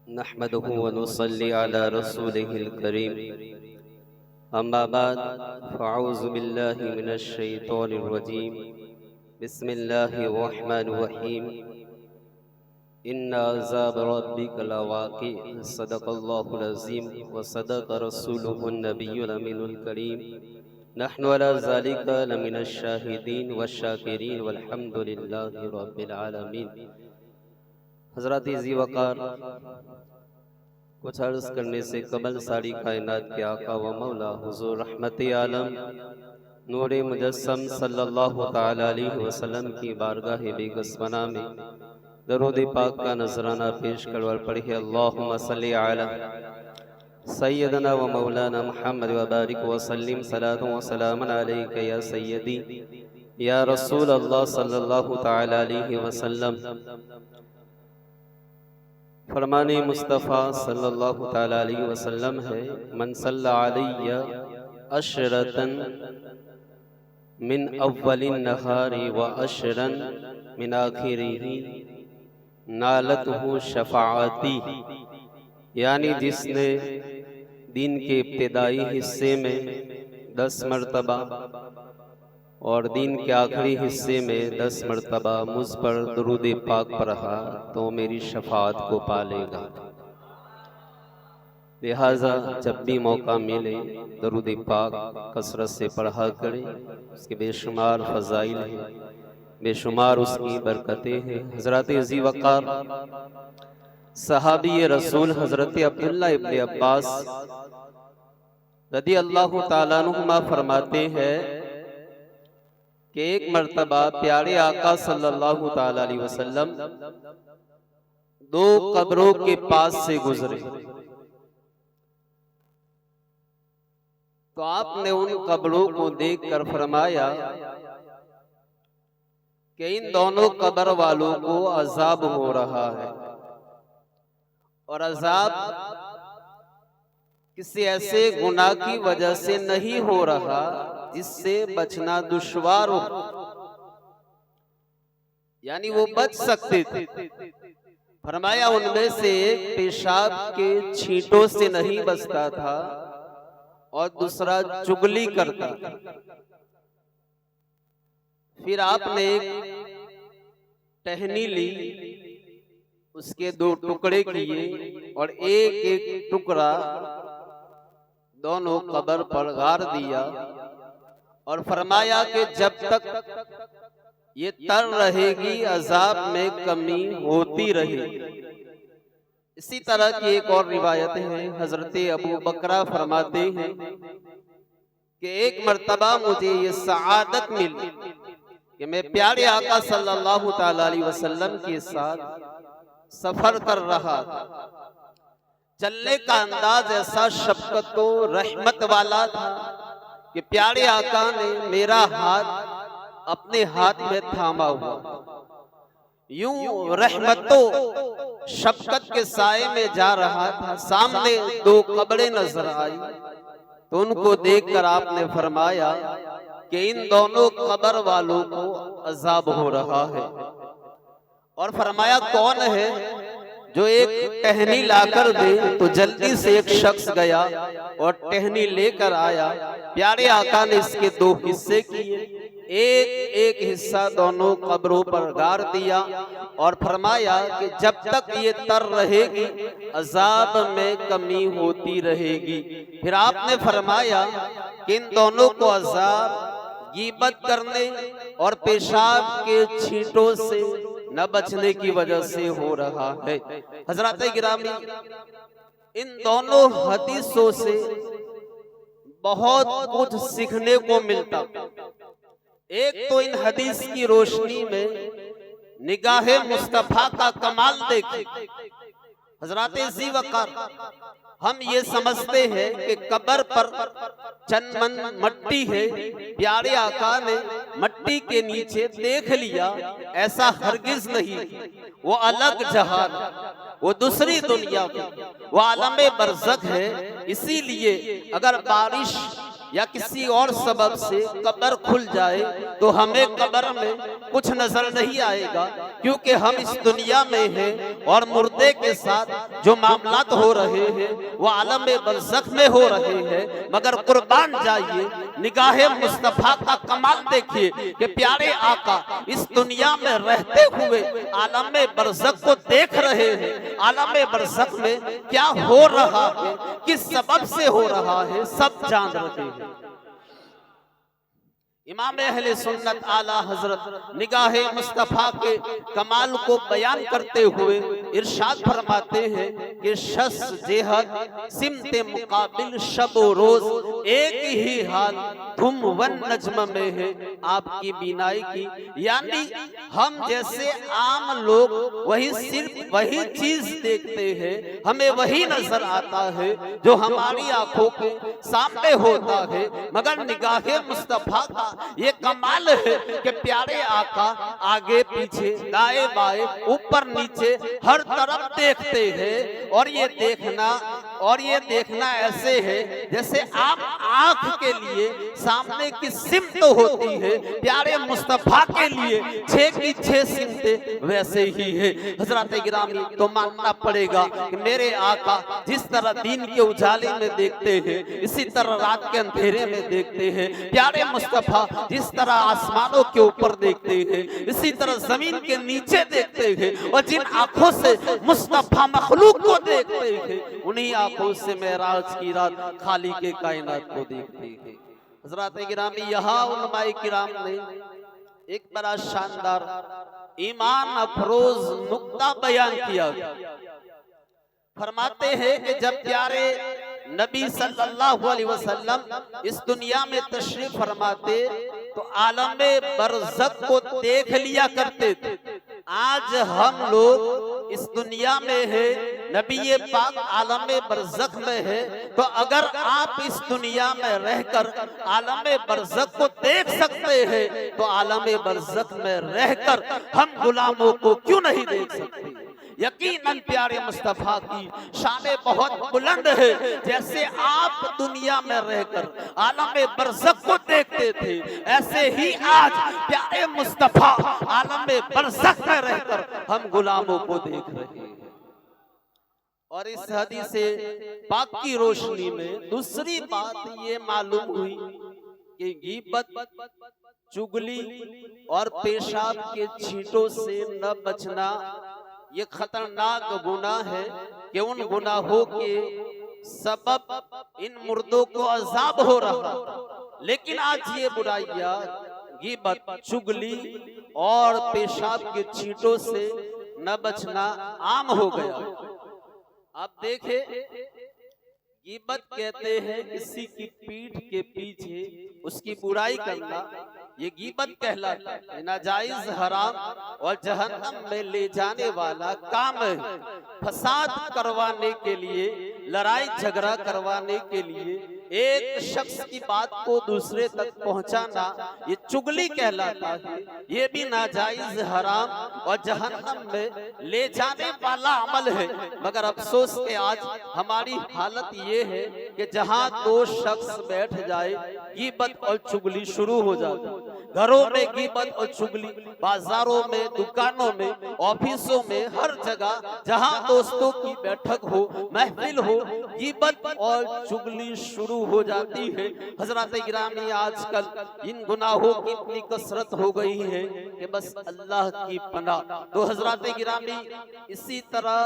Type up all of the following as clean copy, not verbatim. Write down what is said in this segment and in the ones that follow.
नहमदुहु व नुसल्ली अला रसूलिहिल करीम। अम्मा बाद फ़अऊज़ु बिल्लाहि मिनश शैतानिर रजीम। बिस्मिल्लाहिर रहमानिर रहीम। इन्ना अज़ाब रब्बिका लवाक़ि। सदक़ल्लाहुल अज़ीम व सदक़ रसूलुहुन नबियुल अमीनुल करीम। नहनु अला ज़ालिका लमिनश शाहिदीन वश्शाकिरीन वल्हम्दुलिल्लाहि रब्बिल आलमीन। हज़रात ज़ी वक़ार, कुछ अर्ज़ करने से कबल सारी कायनात के आका व मौला हुज़ूर रहमत आलम नूरे मुजस्सम सल्लल्लाहु तआला अलैहि वसल्लम की बारगाह बेगस्वना में दरूद पाक का नजराना पेश करवर पढ़िए अल्लाहुम्मा सल्लि अला सय्यदना व मौलाना मुहम्मद व बारिक व सल्लिम सलातु व सलामन अलैका या सय्यदी या रसूल अल्लाह सल्लल्लाहु तआला अलैहि वसल्लम। फरमाने मुस्तफ़ा सल्लल्लाहु तआला अलैहि वसल्लम है, मन सल्ला अलैया अशरतन मिन अव्वलिन नहारी व अशरन मिन आखिरिही नालतहु शफाअती। यानी जिसने दिन के इब्तिदाई हिस्से में 10 मरतबा और दिन के आखिरी हिस्से में 10 मरतबा मुझ पर दुरूद पाक पढ़ा तो मेरी शफाअत को पालेगा। लिहाजा जब भी मौका मिले दुरूद पाक कसरत से पढ़ा करें। उसके बेशुमार फ़ज़ाइल हैं, बेशुमार उसकी बरकतें हैं। हज़रत ज़ी वक़ार सहाबी रसूल हज़रत अब्दुल्ला इब्न अब्बास रज़ी अल्लाह ताला अन्हुमा फरमाते हैं कि एक मर्तबा प्यारे आका सल्लल्लाहु ताला अलैहि वसल्लम 2 कब्रों के पास से गुजरे तो आपने उन कब्रों को देखकर फरमाया कि इन दोनों कब्र वालों को अजाब हो रहा है और अजाब किसी ऐसे गुनाह की वजह से नहीं हो रहा जिससे बचना दुश्वार हो, यानी वो बच सकते थे। फरमाया उनमें से एक पेशाब के छींटों से नहीं बचता था और दूसरा चुगली करता था। फिर आपने एक टहनी ली, उसके 2 टुकड़े किए और एक एक टुकड़ा दोनों कब्र पर गाड़ दिया और फरमाया कि जब तक ये तर रहेगी अजाब में कमी होती रहेगी। इसी तरह की एक और रिवायत है, हजरत अबू बकरा फरमाते हैं कि एक मर्तबा मुझे ये सआदत मिली कि मैं प्यारे आका सल्लल्लाहु तआला अलैहि वसल्लम के साथ सफर कर रहा था। चलने का अंदाज ऐसा शफकत व रहमत वाला था कि प्यारे आका ने मेरा हाथ अपने हाथ में थामा हुआ। यूं रहमतो शफकत के साए में जा रहा था। सामने 2 कब्रें नजर आई तो उनको देखकर आपने फरमाया कि इन दोनों कब्र वालों को अजाब हो रहा है। और फरमाया कौन है जो एक टहनी लाकर दे। तो जल्दी से एक शख्स गया और टहनी लेकर आया। प्यारे आका ने इसके 2 हिस्से किए, एक एक हिस्सा दोनों कब्रों पर गाड़ दिया और फरमाया कि जब तक ये तर रहेगी अजाब में कमी होती रहेगी। फिर आपने फरमाया कि इन दोनों को अजाब गीबत करने और पेशाब के छींटों से न बचने की वजह से हो रहा है। हजरत गिरामी, इन दोनों हदीसों से बहुत कुछ सीखने को मिलता। एक तो इन हदीस की रोशनी में निगाहे मुस्तफा का कमाल देखे। हजरत ज़ी वक़ार, हम ये समझते हैं कि कब्र पर चंद मन मट्टी है, प्यारे आका ने मट्टी के नीचे देख लिया, ऐसा हरगिज नहीं। वो अलग जहान, वो दूसरी दुनिया में, वो आलमे बरज़ख है। इसीलिए अगर बारिश या किसी और सबब से कब्र खुल जाए तो हमें कब्र में कुछ नजर नहीं आएगा, क्योंकि हम इस दुनिया में हैं और मुर्दे के साथ जो मामलात हो रहे हैं वो आलम बरज़ख में हो रहे हैं। मगर कुर्बान जाइए, निगाहे मुस्तफा का कमाल देखिए कि प्यारे आका इस दुनिया में रहते हुए आलम बरज़ख को देख रहे हैं। आलम बरज़ख में क्या हो रहा है, किस सबब से हो रहा है, सब जान रहे हैं। इमाम अहले सुन्नत आला हजरत निगाहे मुस्तफा के कमाल को बयान करते हुए इरशाद फरमाते हैं कि शस जेहद सिमते मुकाबिल शब रोज एक ही हाल धुम वन नज्म में है आपकी बीनाई की। यानी हम जैसे आम लोग वही सिर्फ वही चीज देखते हैं, हमें वही नजर आता है जो हमारी आंखों के सामने होता है। मगर निगाहे मुस्तफा का ये कमाल है कि प्यारे आका आगे पीछे दाएं बाएं ऊपर नीचे हर तरफ देखते हैं। और ये देखना ऐसे है जैसे आप आंख के लिए सामने की सिमत होती है, प्यारे मुस्तफा के लिए 6 की 6 सिमतें वैसे ही है। हजरत गिरामी तो मानना पड़ेगा कि मेरे आका जिस तरह दीन के उजाले में देखते हैं, इसी तरह रात के अंधेरे में देखते हैं। प्यारे मुस्तफा जिस तरह आसमानों के ऊपर देखते हैं, इसी तरह जमीन के नीचे देखते हैं। और जिन आंखों से मुस्तफा मखलूक को देखते हैं, उन्हीं आंखों से मेराज की रात खाली के कायनात को देखते हैं। हजरत गिरामी यहाँ उलमाए किराम ने एक बड़ा शानदार ईमान अफरोज नुक्ता बयान किया। फरमाते हैं कि जब प्यारे नबी सल्लल्लाहु अलैहि वसल्लम इस दुनिया में तशरीफ फरमाते तो आलम बरज़ख को देख लिया करते थे। आज हम लोग इस दुनिया में है, नबी पाक आलम बरज़ख में है, तो अगर आप इस दुनिया में रहकर आलम बरज़ख को देख सकते हैं तो आलम बरज़ख में रहकर हम गुलामों को क्यों नहीं देख सकते। यकीनन प्यारे मुस्तफा की शाने बहुत बुलंद है। जैसे आप दुनिया में रहकर आलम बरज़ख को देखते थे, ऐसे ही आज प्यारे मुस्तफा आलम बरज़ख में रहकर हम गुलामों को देख रहे हैं। और इस हदीस पाक की रोशनी में दूसरी बात ये मालूम हुई कि गीबत, चुगली और पेशाब के छींटों से न बचना ये खतरनाक गुनाह है कि उन गुनाहों के सबब इन मुर्दों को अजाब हो रहा। लेकिन आज ये बुराइयां गीबत, चुगली और पेशाब के छींटों से न बचना आम हो गया। आप देखें, गीबत कहते हैं किसी की पीठ के पीछे उसकी बुराई करना, ये गीबत कहलाता है। नाजायज, हराम और जहन्नम में ले जाने वाला काम है। फसाद करवाने के लिए, लड़ाई झगड़ा करवाने के लिए एक शख्स की बात को दूसरे तक पहुंचाना, ये चुगली कहलाता है। ये भी नाजायज, हराम और जहन्नम में ले जाने वाला अमल है। मगर अफसोस के आज हमारी हालत ये है कि जहां दो शख्स बैठ जाए गीबत और चुगली शुरू हो जाती। घरों में गीबत और चुगली, बाजारों में, दुकानों में, ऑफिसों में, हर जगह जहां दोस्तों की बैठक हो, महफिल हो, गीबत और चुगली शुरू हो जाती है। हजरत गिरामी आजकल इन गुनाहों की इतनी कसरत हो गई है कि बस अल्लाह की पनाह। तो हजरत गिरामी इसी तरह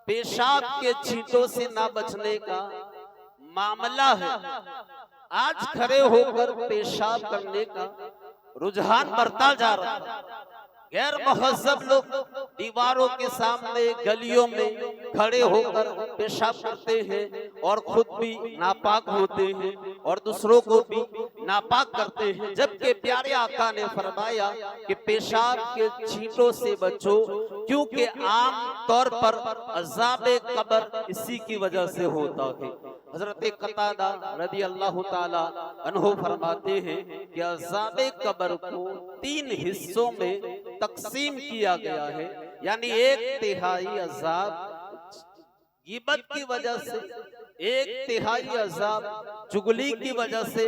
पेशाब के छींटों से ना बचने का मामला है। आज खड़े होकर पेशाब करने का रुझान बढ़ता जा रहा है। गैर महज़ब लोग दीवारों के सामने, गलियों में खड़े होकर पेशाब करते हैं और खुद भी नापाक होते हैं और दूसरों को भी नापाक करते हैं। जबकि प्यारे आका ने फरमाया कि पेशाब के छींटों से बचो, क्योंकि आम तौर पर अज़ाबे कब्र इसी की वजह से होता है। हजरत कतादा रदी अल्लाह ताला अन्हु फरमाते हैं कि अज़ाबे कब्र को 3 हिस्सों में तकसीम किया गया है। यानी 1/3 अज़ाब गीबत की वजह से, 1/3 अज़ाब चुगली की वजह से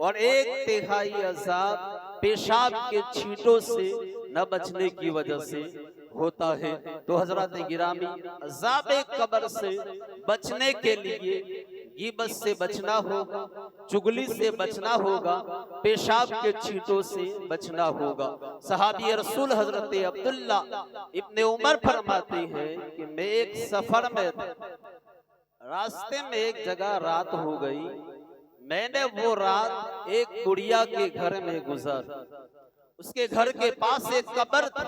और 1/3 अज़ाब पेशाब के छींटों से न बचने की वजह से होता है। तो हजरत गिरामी अज़ाबे कब्र से बचने के लिए गीबत से बचना होगा, चुगली से बचना होगा, पेशाब के छींटों से बचना होगा। सहाबी रसूल हजरत अब्दुल्ला इब्ने उमर फरमाते हैं कि मैं एक सफर में था, रास्ते में एक जगह रात हो गई। मैंने वो रात एक गुड़िया के घर में गुजार, उसके घर के पास एक कब्र थी।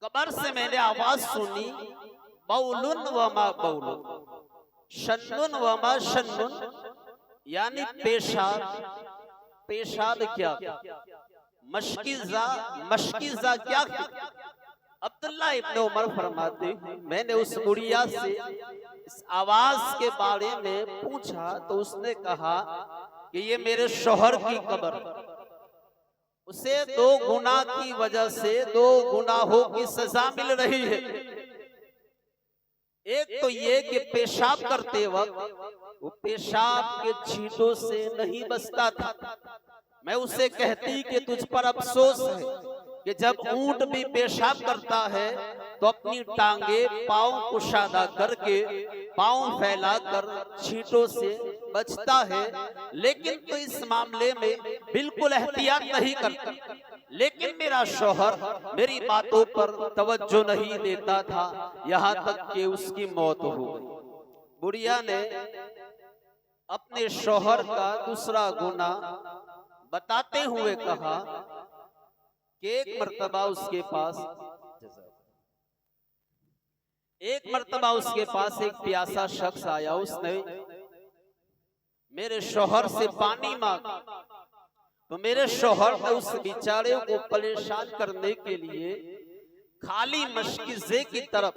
कब्र से मैंने आवाज सुनी, बौलुन व मा बौलुन, शन्नुन व मा शन्नुन, यानी पेशाब। पेशाब क्या, मशकीज़ा, मशकीज़ा क्या। अब्दुल्ला इब्ने उमर फरमाते हैं मैंने उस गुड़िया से इस आवाज के बारे में पूछा तो उसने कहा कि ये मेरे शौहर की कब्र, उसे 2 गुनाह की वजह से 2 गुनाहों की सजा मिल रही है। एक तो ये कि पेशाब करते वक्त वो पेशाब के छींटों से नहीं बचता था। मैं उसे कहती कि तुझ पर अफसोस है कि जब ऊंट भी पेशाब करता है तो अपनी टांगे पांव कुशादा करके, पांव फैलाकर छींटों से बचता है, लेकिन तो इस मामले में बिल्कुल एहतियात नहीं करता। लेकिन मेरा शौहर मेरी बातों पर तवज्जो नहीं देता था, यहाँ तक कि उसकी मौत हो गई। बुढ़िया ने अपने शौहर का दूसरा गुनाह बताते हुए कहा कि एक मर्तबा उसके पास एक प्यासा शख्स आया। उसने मेरे शौहर से पानी मांगा तो मेरे शौहर ने उस बेचारे को परेशान करने के लिए खाली मशकीज़े की तरफ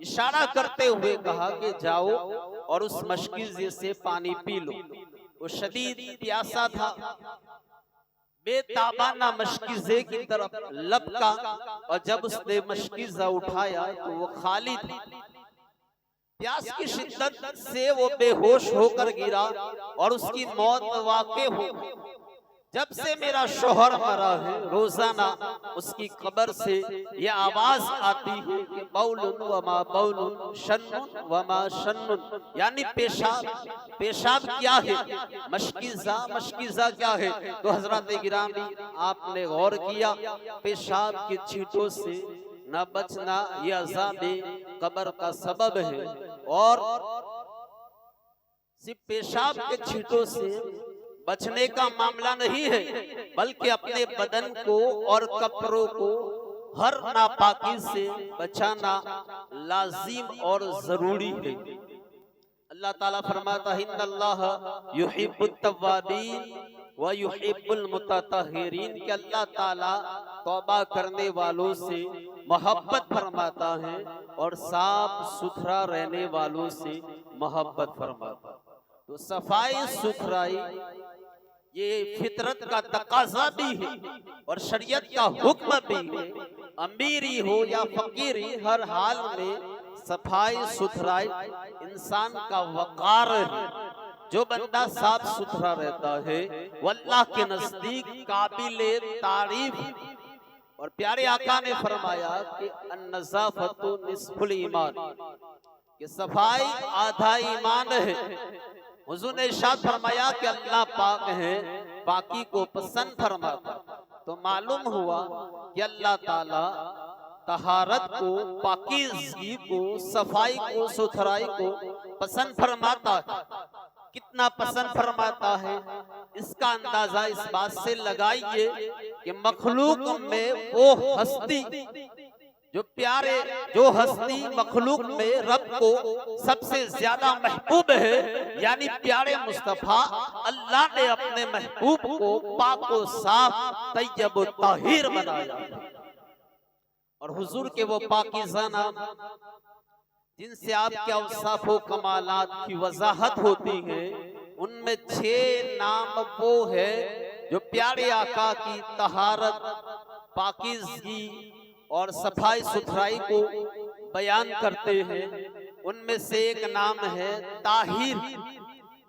इशारा करते हुए कहा कि जाओ और उस मशकीज़े से पानी पी लो। वो शदीद प्यासा था, बेताबाना मशकीज़े की तरफ लपका और जब उसने मशकीज़ा उठाया तो वो खाली थी। प्यास की शिद्दत से वो बेहोश होकर गिरा और उसकी मौत वाक़ई हो गई। जब से मेरा शौहर मरा है रोजाना उसकी कब्र से ये आवाज आती है कि बौलुन व मा बौलुन, शन्नुन व मा शन्नुन, यानी पेशाब। पेशाब क्या है, मशकीज़ा, मशकीज़ा क्या है। तो हजरत गिरामी आपने गौर किया, पेशाब के छींटों से न बचना ये अज़ाबे कब्र का सबब है। और सिर्फ पेशाब के छींटों से बचने का मामला नहीं है, बल्कि अपने बदन को और कपड़ों को हर नापाकी से बचाना लाजिम और जरूरी है। अल्लाह ताला फरमाता है इन्नल्लाह युहिब्बुत तव्वाबीन व युहिब्बुल मुतत्तहिरीन, कि अल्लाह ताला तौबा करने वालों से मोहब्बत फरमाता है और साफ सुथरा रहने वालों से मोहब्बत फरमाता है। तो सफाई सुथराई ये फितरत का तकाजा भी है और शरीयत का हुक्म भी है। अमीरी हो या फकीरी, हर हाल में सफाई सुथराई इंसान का वकार है। जो बंदा साफ सुथरा रहता है वो अल्लाह के नजदीक काबिले तारीफ। और प्यारे आका ने फरमाया कि अन्नज़ाफ़तु निस्फुल ईमान, कि सफाई आधा ईमान है। हुजूर ने इरशाद फरमाया कि अल्लाह पाक है, पाकी को पसंद फरमाता। तो मालूम हुआ कि अल्लाह ताला तहारत को, पाकीज़गी को, सफाई को, सुथराई को पसंद फरमाता है। कितना पसंद फरमाता है इसका अंदाजा इस बात से लगाइए कि मखलूक में वो हस्ती जो प्यारे, जो हस्ती मखलूक में रब को सबसे ज्यादा महबूब है, यानी प्यारे मुस्तफा, अल्लाह ने अपने महबूब को पाक व साफ तैयब व ताहिर बनाया। और हुजूर के वो पाकीज़ा नाम जिनसे आपके औसाफ व कमालात की वजाहत होती है, उनमें 6 नाम वो है जो प्यारे आका की तहारत, पाकीज़गी और सफाई सुथराई को बयान करते हैं। उनमें से एक नाम है ताहिर,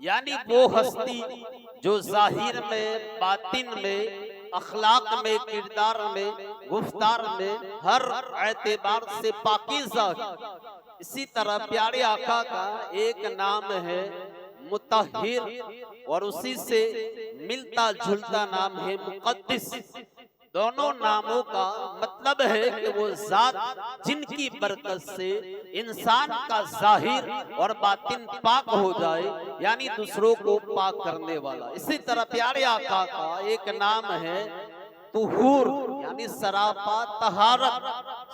यानी वो हस्ती जो जाहिर में, बातिन में अखलाक में, किरदार में, गुफ्तार में हर एतबार से पाकीज़ा है। इसी तरह प्यारे आका का एक नाम है मुतहिर और उसी से मिलता जुलता नाम है मुक़द्दिस। दोनों नामों का मतलब है कि वो जात जिनकी बरकत से इंसान का जाहिर और बातिन पाक हो जाए, यानी दूसरों को पाक करने वाला। इसी तरह प्यारे आका का एक नाम है तुहूर, यानी सरापा तहारत,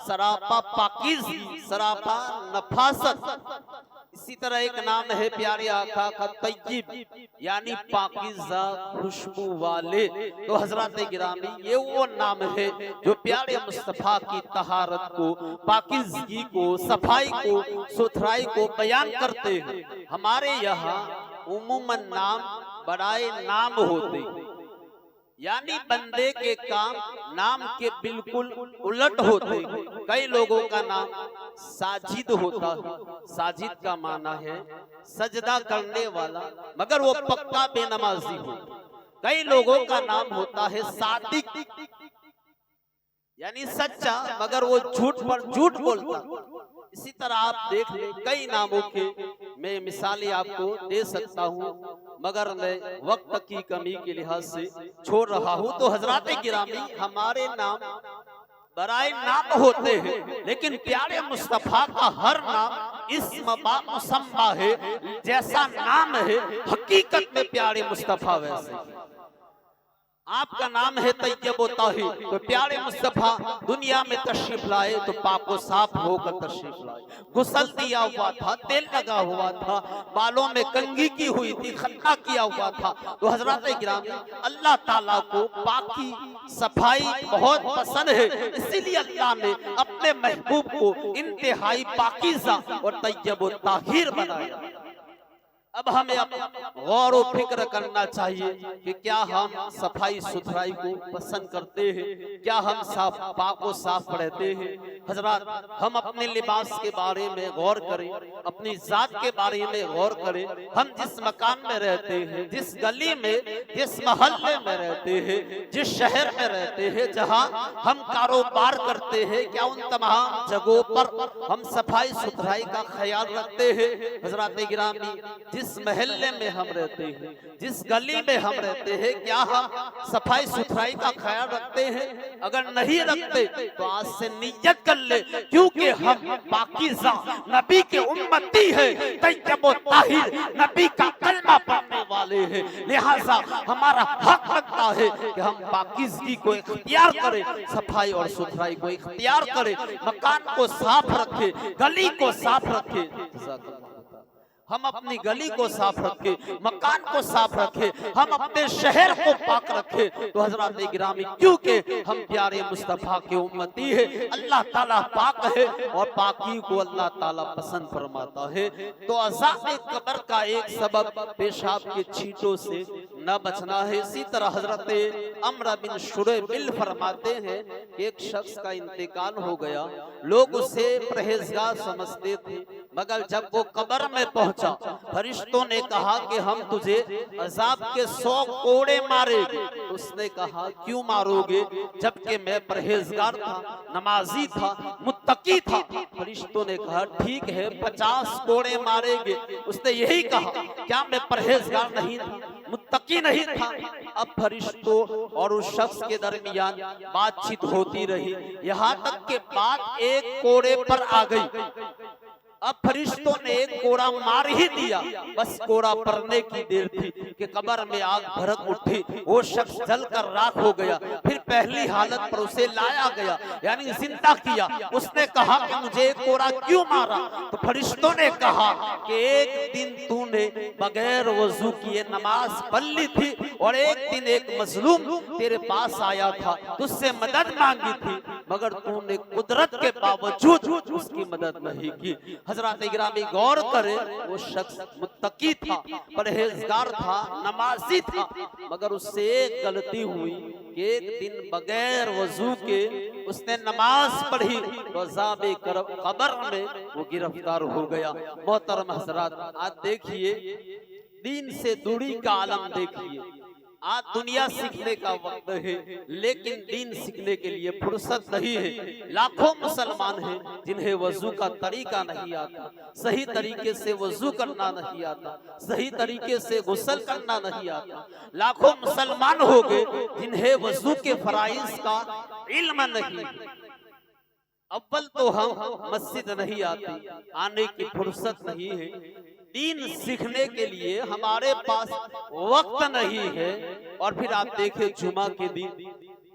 सरापा पाकीज़गी, सरापा नफासत। इसी तरह एक नाम है प्यारे आका का तय्यब, यानी पाकीज़ा खुशबू वाले। तो हजरत गिरामी, ये वो नाम है जो प्यारे मुस्तफा की तहारत को, पाकीज़गी को, सफाई को, सुथराई को बयान करते हैं। हमारे यहाँ उम्मन नाम बड़ाए नाम होते हैं, यानी बंदे के काम नाम के बिल्कुल उलट होते। कई लोगों का नाम साजिद होता है। साजिद का माना है सजदा करने वाला, मगर वो पक्का बेनमाजी हो। कई लोगों का नाम होता है सादिक, यानी सच्चा, मगर वो झूठ पर झूठ बोलता। इसी तरह आप देख ले, कई नामों के मैं मिसालें आपको दे सकता हूँ, मगर मैं वक्त की कमी के लिहाज से छोड़ रहा हूँ। तो हजरात गिरामी, हमारे नाम बराए नाम होते हैं, लेकिन प्यारे मुस्तफा का हर नाम इस्म बा मुसम्मा है। जैसा नाम है हकीकत में प्यारे मुस्तफा वैसे। आपका नाम है तैयब व ताहिर, तो प्यारे मुस्तफा दुनिया में तशरीफ लाए तो पाको साफ होकर तशरीफ लाए। गुसल दिया हुआ था, तेल लगा हुआ था, बालों में कंघी की हुई थी, खतना किया हुआ था। तो हजरत गिरामी, अल्लाह ताला को पाकी सफाई बहुत पसंद है, इसीलिए अल्लाह ने अपने महबूब को इंतहाई पाकीज़ा और तैयब व ताहिर बनाया। अब हमें गौर व फिक्र करना चाहिए कि क्या हम सफाई सुथराई को पसंद करते हैं, क्या हम साफ पाको साफ रहते हैं। हजरात, हम अपने लिबास के बारे में गौर करें, अपनी जात के बारे में गौर करें। हम जिस मकान में रहते हैं, जिस गली में, जिस मोहल्ले में रहते हैं, जिस शहर में रहते हैं, जहां हम कारोबार करते हैं, क्या उन तमाम जगहों पर हम सफाई सुथराई का ख्याल रखते हैं। हजरात गिरामी, जिस महल्ले में हम रहते हैं, जिस गली में हम रहते हैं, क्या हम सफाई सुथराई का ख्याल रखते हैं? अगर नहीं रखते तो आज से नियत कर ले, क्योंकि हम पाकीज़ा नबी के उम्मती है, तैयब व ताहिर नबी का कलमा पढ़ने वाले हैं। लिहाजा हमारा हक बनता है कि हम पाकीज़गी को इख्तियार करें, सफाई और सुथराई को इख्तियार करें, मकान को साफ रखें, गली को साफ रखें। हम अपनी गली को साफ रखें, मकान को साफ रखें, हम अपने शहर को पाक रखें। तो हजरत गिरामी, क्योंकि हम प्यारे मुस्तफा के उम्मती है, अल्लाह ताला पाक है और पाकी को अल्लाह ताला पसंद फरमाता है। तो अज़ाब कब्र का एक सबब पेशाब के छींटों से न बचना है। इसी तरह हजरत अम्र बिन शुरैबिल फरमाते हैं, एक शख्स का इंतकाल हो गया, लोग उसे परहेजगार समझते थे, मगर जब वो कब्र में पहुंचा, फरिश्तों ने कहा कि हम तुझे अजाब के 100 कोड़े मारेंगे। उसने कहा, क्यों मारोगे, जबकि मैं परहेजगार था, नमाजी था, मुत्तकी था। फरिश्तों ने कहा, ठीक है, 50 कोड़े मारेंगे। उसने यही कहा, क्या मैं परहेजगार नहीं था, मुत्तकी नहीं था? अब फरिश्तों और उस शख्स के दरमियान बातचीत होती रही, यहाँ तक के बात एक कोड़े पर आ गई। अब फरिश्तों ने एक कोड़ा मार ही दिया, बस कोड़ा पड़ने की देर थी कि कब्र में आग भड़क उठी, वो शख्स जलकर राख हो गया। फिर पहली हालत पर उसे लाया गया, यानी जिंदा किया। उसने कहा कि मुझे एक कोड़ा क्यों मारा? तो फरिश्तों ने कहा कि एक दिन तूने बगैर वजू किए नमाज पढ़ ली थी, और एक दिन एक मजलूम तेरे पास आया था, तुझसे मदद मांगी थी, मगर तूने कुदरत के बावजूद उसकी मदद नहीं की। हजरत गिरामी, गौर करे, वो शख्स मुत्तकी था, परहेजगार था, नमाजी था, मगर उससे एक गलती हुई कि एक दिन बगैर वजू के उसने नमाज पढ़ी, तो अज़ाबे कब्र में वो गिरफ्तार हो गया। मोहतरम हजरात, आज देखिए, दीन से दूरी का आलम देखिए। आज दुनिया सीखने का वक्त है, लेकिन दीन सीखने के लिए फुर्सत नहीं है। लाखों मुसलमान हैं जिन्हें वजू का तरीका नहीं आता, सही तरीके से वजू करना नहीं आता, सही तरीके से गुस्ल करना नहीं आता। लाखों मुसलमान हो गए जिन्हें वजू के फराइज का इल्म नहीं। अव्वल तो हम मस्जिद नहीं आते, आने की फुर्सत नहीं है। दीन सीखने के लिए हमारे पास वक्त नहीं है। और फिर आप देखें जुमा के दिन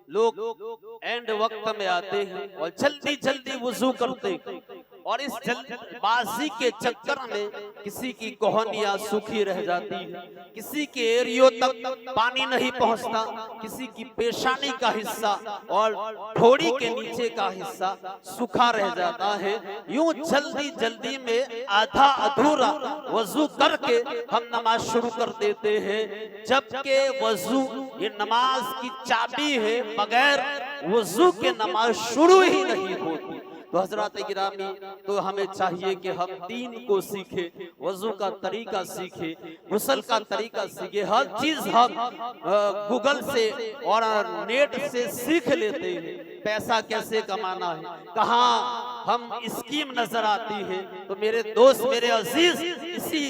लोग एंड वक्त में आते हैं और जल्दी जल्दी वुजू करते हैं, और इस जल्दबाजी के चक्कर में किसी की कोहनियां सूखी रह जाती है, किसी के एरियो तक पानी नहीं पहुंचता, किसी की पेशानी का हिस्सा और ठोड़ी के नीचे का हिस्सा सूखा रह जाता है। यूं जल्दी जल्दी में आधा अधूरा वजू करके हम नमाज शुरू कर देते हैं, जबकि वजू ये नमाज की चाबी है, बगैर वजू के नमाज शुरू ही नहीं होती। तो हजरात गिरामी, तो हमें चाहिए कि हम दीन को सीखे, वजू का तरीका सीखे, गुस्ल का तरीका सीखे। हर चीज हम गूगल से और नेट से सीख लेते हैं। पैसा कैसे कमाना है, कहाँ हम स्कीम नजर आती है, तो मेरे दोस्त, मेरे अजीज, इसी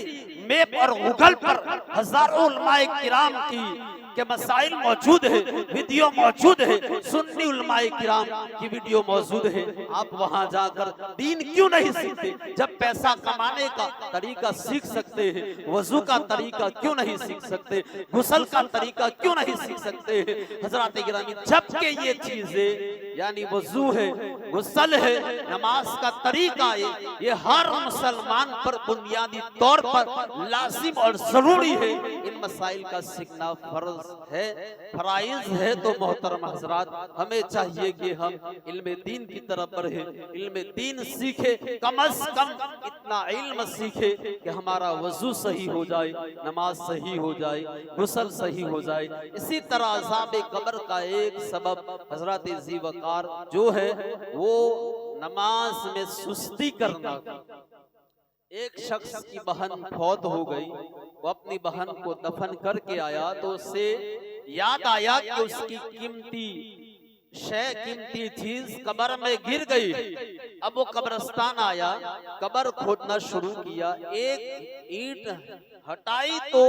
मैप और गूगल पर हजारों उलमाए किराम की के मसाइल मौजूद है, वीडियो मौजूद है, सुन्नी उलमाए किराम की वीडियो मौजूद है। आप वहां जाकर दीन क्यों नहीं सीखते? जब पैसा कमाने का तरीका सीख सकते हैं, वजू का तरीका क्यों नहीं सीख सकते, गुस्ल का तरीका क्यों नहीं सीख सकते हैं? हजरात गिरामी, जबकि ये चीजें यानी वजू है, गुस्ल है, नमाज का तरीका है, ये हर मुसलमान पर बुनियादी तौर पर लाजिम और जरूरी है। इन मसाइल का सीखना फर्ज है, फराइज है। तो मोहतरम हजरात, हमें चाहिए कि हम इल्म दीन की तरफ बढ़े, इल्म दीन सीखे, कम अज कम इतना इल्म सीखे कि हमारा वजू सही हो जाए, नमाज सही हो जाए, गुस्ल सही हो जाए। इसी तरह अज़ाब कब्र का एक सबब हजरत ज़ी वक़ार जो है वो नमाज में सुस्ती करना। एक शख्स की बहन फौत हो गई, वो अपनी बहन को दफन करके आया तो उससे याद आया कि उसकी कीमती कीमती चीज कब्र में गिर गई। अब वो कब्रिस्तान आया, कब्र खोदना शुरू किया, एक ईंट हटाई तो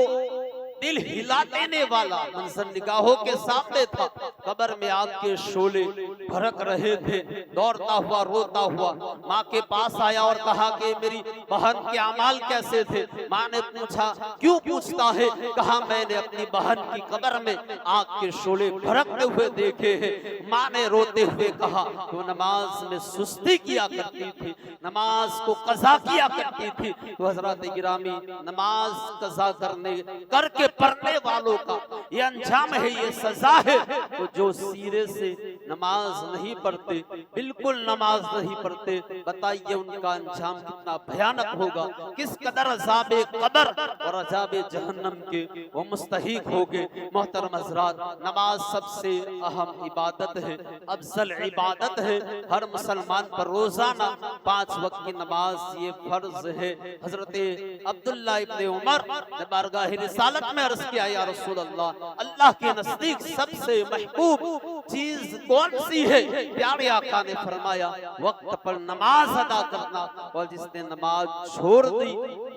दिल हिला देने वाला मंजर निगाहों के सामने था। कब्र में आग के शोले भड़क रहे थे। दौड़ता हुआ, रोता हुआ माँ के पास आया और कहा कि मेरी बहन के अमाल कैसे थे? माँ ने पूछा, क्यों पूछता है? कहा, मैंने अपनी बहन की कब्र में आग के शोले भड़कते हुए देखे हैं। माँ ने रोते हुए कहा, तो नमाज में सुस्ती किया करती थी, नमाज को कज़ा किया करती थी। तो हज़रात गिरामी, नमाज कज़ा करके पढ़ने वालों का ये अंजाम है, ये सजा है। तो जो सीरे से नमाज नहीं पढ़ते, बिल्कुल नमाज नहीं पढ़ते, बताइए उनका अंजाम कितना भयानक होगा, किस कदर अज़ाबे कब्र और अज़ाबे जहन्नम के वो मुस्तहिक होंगे। मोहतरम हज़रात, नमाज सबसे अहम इबादत है, अफजल इबादत है। हर मुसलमान पर रोजाना 5 वक्त की नमाज ये फर्ज है। हजरत अब्दुल्ला इब्ने उमर ने बारगाह रिसालत में अर्ज किया, या रसूल अल्लाह, अल्लाह के नजदीक सबसे महबूब चीज कौन सी है? प्यारे आका ने फरमाया, वक्त पर नमाज अदा करना, और जिसने नमाज छोड़ दी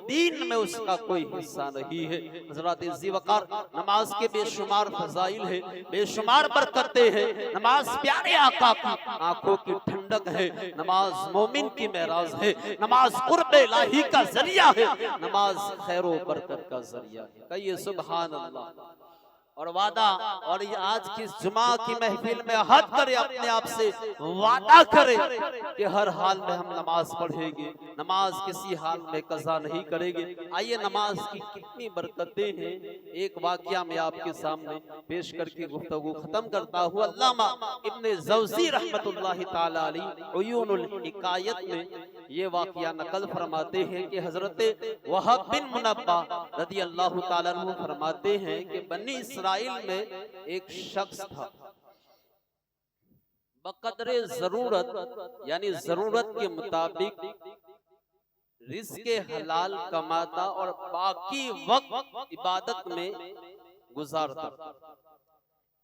दीन में उसका कोई हिस्सा नहीं है। हज़रत ज़ी वक़ार, नमाज के बेशुमार फजाइल है, बेशुमार बरकतें हैं। नमाज प्यारे आका की आंखों की ठंडक है, नमाज मोमिन की मेराज है, नमाज कुर्ब इलाही का जरिया है, नमाज खैर व बरकत का जरिया है। कहिए सुभान अल्लाह। और वादा, और ये आज की जुमा की महफिल में हद करे, अपने आप से वादा करे कि हर हाल में हम नमाज पढ़ेंगे, नमाज किसी हाल में कज़ा नहीं करेंगे। आइए नमाज की कितनी बरकतें हैं, एक वाकया में आपके सामने पेश करके गुफ्तगू खत्म करता हूँ। अल्लामा इब्ने जौज़ी रहमतुल्लाहि ताला अलैहि उयूनुल हिकायत में ये वाकया नकल फरमाते हैं कि हजरत वहाब बिन मुनब्बा रज़ी अल्लाह ताला अन्हु फरमाते हैं कि बनी इस्राइल में एक शख्स था, बकदरे जरूरत यानी जरूरत के मुताबिक रिज़्क़े हलाल कमाता और बाकी वक्त इबादत में गुजारता।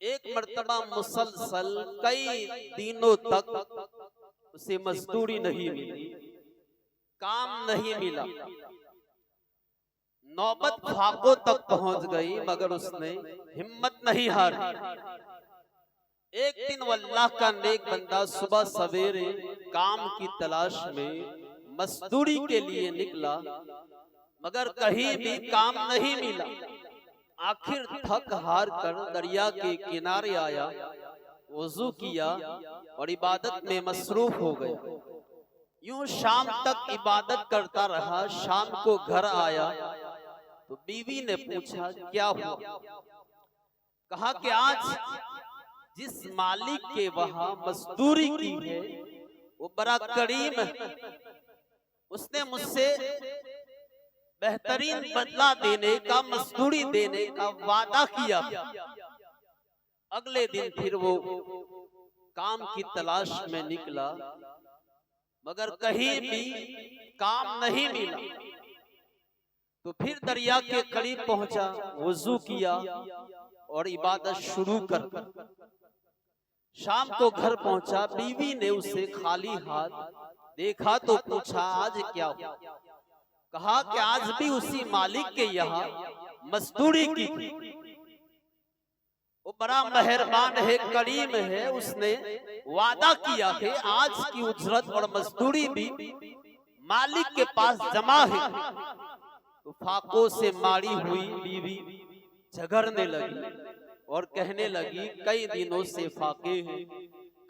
एक मर्तबा मुसलसल कई दिनों तक उसे मजदूरी नहीं मिली, काम नहीं मिला, नौबत फाकों तक पहुंच गई, मगर उसने हिम्मत नहीं हारी। एक दिन वो अल्लाह का नेक बंदा सुबह सवेरे काम की तलाश में मजदूरी के लिए निकला, मगर कहीं भी काम नहीं मिला। आखिर थक हार कर दरिया के किनारे आया, वुजू किया और इबादत में मसरूफ हो गया। यूं शाम तक इबादत करता रहा। शाम को घर आया तो बीवी ने पूछा क्या हुआ। कहा कि आज जिस मालिक के वहां मजदूरी की है वो बड़ा करीम है, उसने मुझसे बेहतरीन बदला देने का, मजदूरी देने का वादा किया। अगले दिन फिर वो काम की तलाश में निकला, मगर कहीं भी काम नहीं मिला। तो फिर दरिया के करीब पहुंचा, वुजू किया और इबादत शुरू कर। शाम को घर पहुंचा, बीवी ने उसे खाली हाथ देखा तो पूछा आज क्या हुआ। कहा कि आज भी उसी मालिक के यहाँ मजदूरी की थी। वो बड़ा मेहरबान है, करीम है, उसने वादा किया है आज की उजरत और मजदूरी भी मालिक के पास जमा है। तो फाकों से मारी हुई बीवी झगड़ने लगी और कहने लगी कई दिनों से फाके हैं,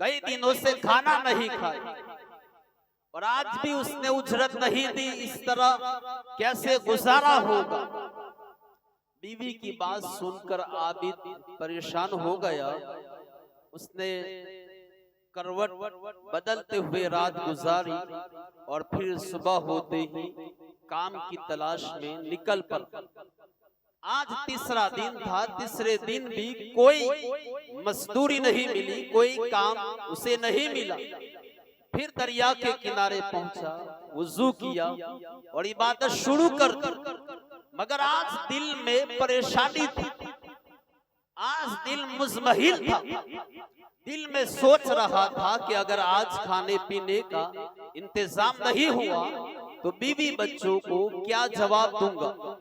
कई दिनों से खाना नहीं खाया और आज भी उसने उजरत नहीं दी, इस तरह कैसे गुजारा होगा। बीवी की बात सुनकर आबिद परेशान हो गया। उसने करवट बदलते हुए रात गुजारी और फिर सुबह होते ही काम की तलाश में निकल पड़ा। आज तीसरा दिन था, तीसरे दिन भी कोई मजदूरी नहीं मिली, कोई काम उसे नहीं मिला। फिर दरिया के किनारे पहुंचा, वुजू किया और इबादत शुरू कर दी। मगर आज दिल में परेशानी थी, आज दिल मुज़महिल था। दिल में सोच रहा था कि अगर आज खाने पीने का इंतजाम नहीं हुआ तो बीवी बच्चों को क्या जवाब दूंगा।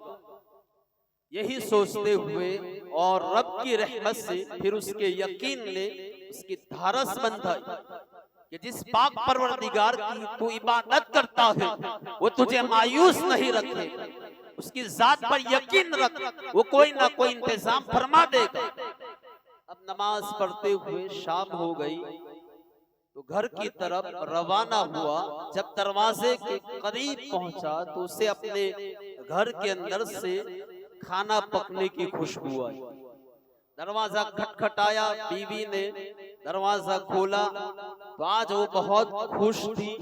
यही सोचते हुए और रब की रहमत से फिर उसके यकीन ने उसकी धारस बंधाई कि जिस पाक परवरदिगार की तू इबादत करता है वो तुझे मायूस नहीं रखे, उसकी जात पर यकीन रख, वो कोई ना कोई इंतजाम फरमा देगा। अब नमाज पढ़ते हुए शाम हो गई तो घर की तरफ रवाना हुआ। जब दरवाजे के करीब पहुंचा तो उसे अपने घर के अंदर से खाना पकने की खुशबू आई। दरवाजा खटखटाया, बीवी ने दरवाजा खोला तो आज वो बहुत खुश थी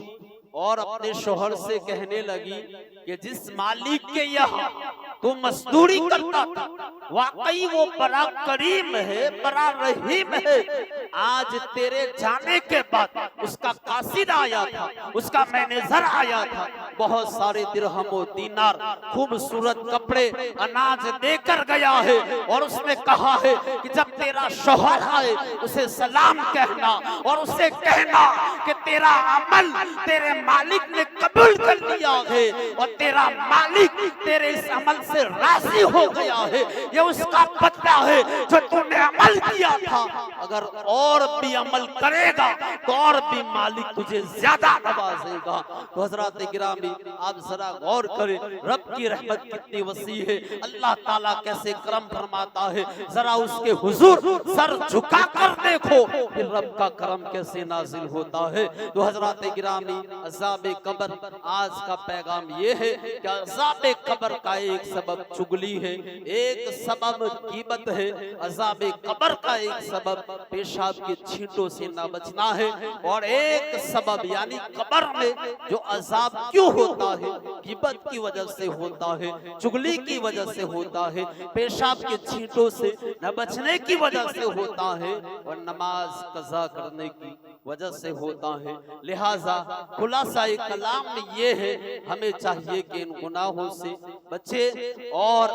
और अपने शोहर से कहने लगी कि जिस मालिक के यहाँ तू मजदूरी करता था वाकई वो बड़ा करीम है, बड़ा रहीम है। आज तेरे जाने के बाद उसका कासिद आया था, उसका मैनेजर आया था, बहुत सारे दिरहम और दीनार, खूबसूरत कपड़े, अनाज देकर गया है और उसने कहा है कि जब तेरा शोहर आए उसे सलाम कहना और उसे कहना कि तेरा अमल तेरे मालिक ने कबूल कर लिया है और तेरा मालिक तेरे इस अमल से राजी हो गया है। ये उसका बदला है जो तूने अमल किया था। अगर और भी अमल करेगा तो और भी मालिक तुझे ज्यादा नवाजेगा। तो हजरात गिरामी आप जरा गौर करें, रब की रहमत कितनी वसी है, अल्लाह ताला कैसे करम फरमाता है। जरा उसके हुजूर सर झुका कर देखो फिर रब का करम कैसे नाजिल होता है। तो हजरात गिरामी अज़ाबे कब्र, आज का पैगाम ये है कि अज़ाबे कब्र का एक सबब चुगली है, एक सबब ग़ीबत है। अज़ाबे कब्र का एक सबब पेशाब के छींटों से ना बचना है और एक सबब यानी कब्र में जो अज़ाब क्यों होता है, ग़ीबत की वजह से होता है, चुगली की वजह से होता है, पेशाब के छींटों से न बचने की वजह से होता है और नमाज कज़ा करने की वजह से होता है। लिहाजा खुलासा कलाम में ये है, हमें चाहिए कि इन गुनाहों से बचे और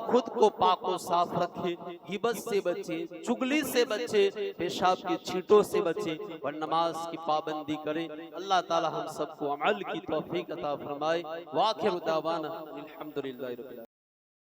खुद को पाक और साफ रखे, गिबत से बचे, चुगली से बचे, पेशाब की छींटों से बचे और नमाज की पाबंदी करे। अल्लाह ताला हम सबको अमल की तौफीक अता फरमाए। वाखिर दावाना अल्हम्दुलिल्लाहि रब्बिल आलमीन।